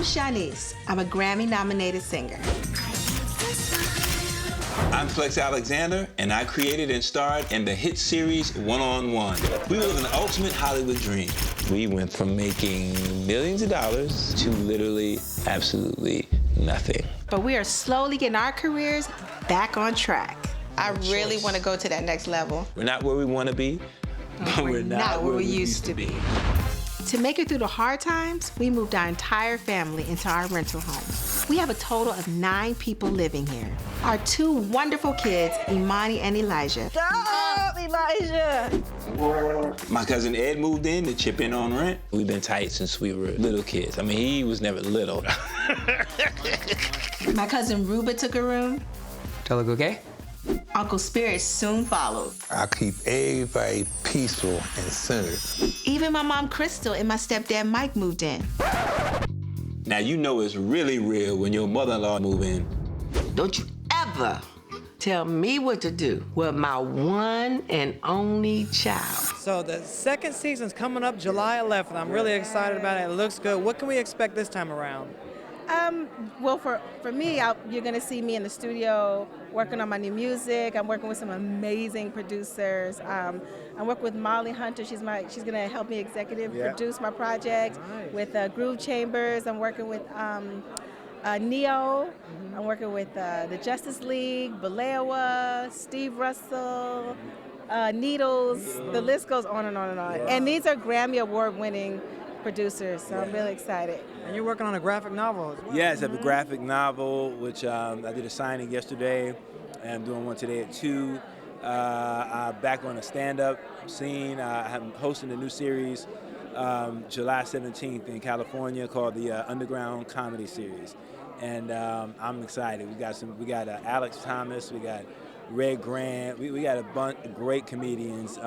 I'm Shanice. I'm a Grammy-nominated singer. I'm Flex Alexander, and I created and starred in the hit series One on One. We live an ultimate Hollywood dream. We went from making millions of dollars to literally absolutely nothing. But we are slowly getting our careers back on track. I really want to go to that next level. We're not where we want to be, but we're not where we used to be. To make it through the hard times, we moved our entire family into our rental home. We have a total of 9 people living here. Our 2 wonderful kids, Imani and Elijah. Stop, Elijah! My cousin Ed moved in to chip in on rent. We've been tight since we were little kids. I mean, he was never little. My cousin Ruba took a room. That look okay? Uncle Spirit soon followed. I keep everybody peaceful and centered. Even my mom Crystal and my stepdad Mike moved in. Now you know it's really real when your mother-in-law move in. Don't you ever tell me what to do with my one and only child. So the second season's coming up July 11th. I'm really excited about it. It looks good. What can we expect this time around? Well, for me, you're gonna see me in the studio working on my new music. I'm working with some amazing producers. I'm working with Molly Hunter. She's gonna help me executive produce my project. Nice. With Groove Chambers. I'm working with Neo. I'm working with the Justice League, Balewa, Steve Russell, Needles. The list goes on and on and on. And these are Grammy Award-winning producers, so I'm really excited. And you're working on a graphic novel as well. Yes, I have a graphic novel, which I did a signing yesterday, and I'm doing one today at 2. I'm back on a stand-up scene. I'm hosting a new series July 17th in California called the Underground Comedy Series. And I'm excited. We got Alex Thomas, we got Red Grant, we got a bunch of great comedians.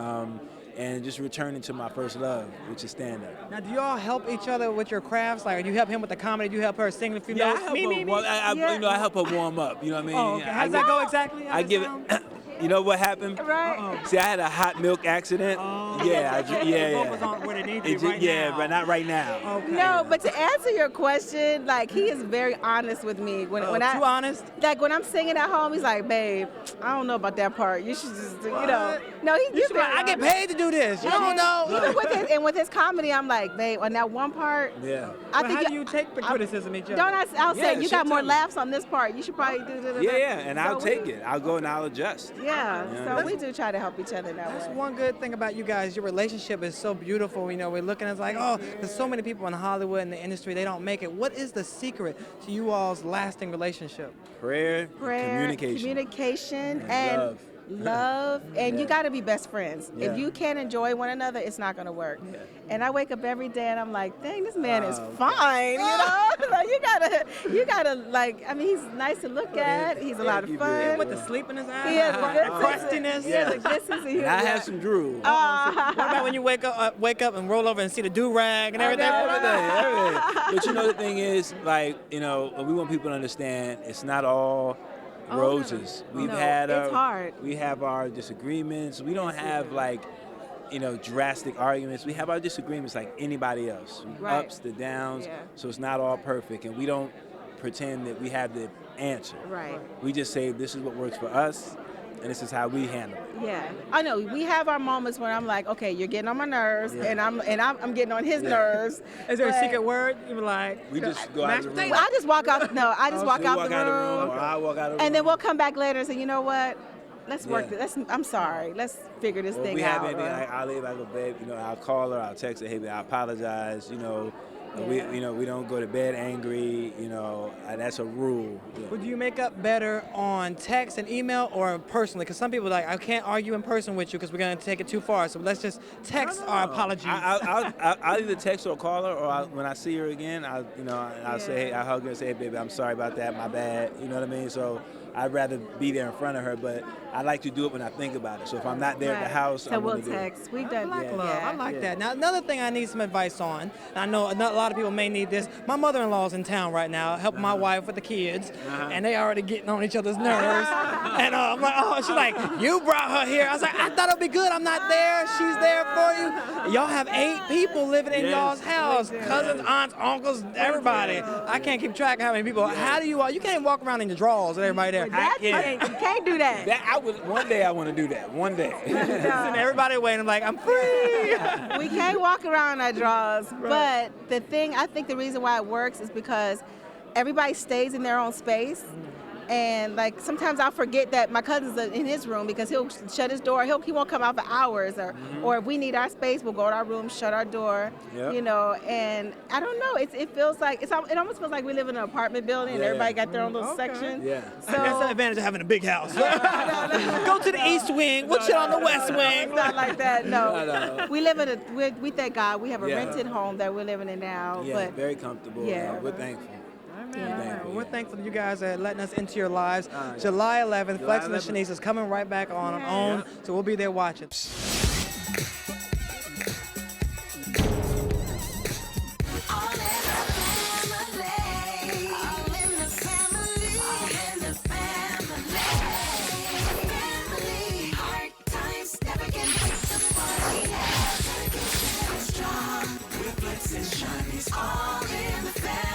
And just returning to my first love, which is stand-up. Now, do you all help each other with your crafts? Like, do you help him with the comedy? Do you help her sing a few Yeah, notes? I help her warm up. You know what I mean? Oh, okay. How does that go exactly? I give it. You know what happened? Right. See, I had a hot milk accident. Yeah. Both was on where they need to be right now. But not right now. Okay. No, but to answer your question, like he is very honest with me. When I too honest? Like when I'm singing at home, he's like, "Babe, I don't know about that part. You should just, No, he's Like, I get paid to do this. You don't know. Even with his comedy, I'm like, "Babe, on that one part." Yeah. How do you take the criticism each other? I'll say Yeah, you got she'll more tell me. laughs on this part. You should probably do that. Yeah, and I'll take it. I'll go and I'll adjust. Yeah, Yeah. so we do try to help each other that That's way. one good thing about you guys. Your relationship is so beautiful. You know, we're looking at it like, oh, there's so many people in Hollywood and the industry, they don't make it. What is the secret to you all's lasting relationship? Prayer, communication, and love, and you got to be best friends. Yeah. If you can't enjoy one another, it's not going to work. Yeah. And I wake up every day and I'm like, dang, this man is fine, you know? Like, you gotta like, I mean, he's nice to look at. He's a lot of fun. With the sleep in his eyes? He has good crustiness? He has a good sense of humor. And I have some drool. What about when you wake up and roll over and see the do-rag and everything? Everything. But you know, the thing is, like, you know, we want people to understand it's not all roses. No. It's hard. We have our disagreements. We don't have drastic arguments. We have our disagreements like anybody else. Right. Ups, the downs. Yeah. So it's not all perfect, and we don't pretend that we have the answer. Right. We just say this is what works for us, and this is how we handle it. Yeah, I know. We have our moments where I'm like, okay, you're getting on my nerves, and I'm getting on his nerves. Is there a but secret word? You were like, We just go out of the room. I just walk out. No, I just walk You out walk the out of room, or I walk out of the and then room. we'll come back later and say, you know what? Let's work. Yeah. I'm sorry. Let's figure this Or thing we have out. anything, or- like, I'll leave, I go, babe, I'll call her, I'll text her, hey, babe, I apologize, Yeah. we don't go to bed angry, that's a rule. Yeah. would you make up better on text and email or personally? Because some people are like, I can't argue in person with you because we're going to take it too far. So let's just text our apologies. I'll either text or call her, or when I see her again, I'll say, hey, I'll hug her and say, hey, baby, I'm sorry about that, my bad, you know what I mean? So I'd rather be there in front of her, but I like to do it when I think about it. So if I'm not there at the house, so I we'll want to do it. text. We've done Black love. yeah. I like that. Now, another thing I need some advice on, and I know a lot of people may need this. My mother-in-law's in town right now, helping my wife with the kids, and they already getting on each other's nerves. And I'm like, oh, she's like, you brought her here. I was like, I thought it'd be good. I'm not there. She's there for you. Y'all have 8 people living in y'all's house, cousins, aunts, uncles, everybody. I can't keep track of how many people. How do you all? You can't walk around in your drawers with everybody there. You can't do that. One day I want to do that. One day. And everybody waiting. I'm like, I'm free. We can't walk around in our drawers. But the thing, I think the reason why it works is because everybody stays in their own space. And like sometimes I'll forget that my cousin's in his room because he'll shut his door. He won't come out for hours, or if we need our space, we'll go to our room, shut our door. Yep. You know. And I don't know. It feels like it almost feels like we live in an apartment building and everybody got their own little section. Yeah. So That's the advantage of having a big house. Go to the east wing. We'll chill on the west wing. It's not like that. No. We live in we thank God we have a rented home that we're living in now. Yeah, but very comfortable. Yeah. We're thankful. We're thankful to you guys for letting us into your lives. July 11th, Flexing with Shanice is coming right back on OWN, so we'll be there watching. All in the family.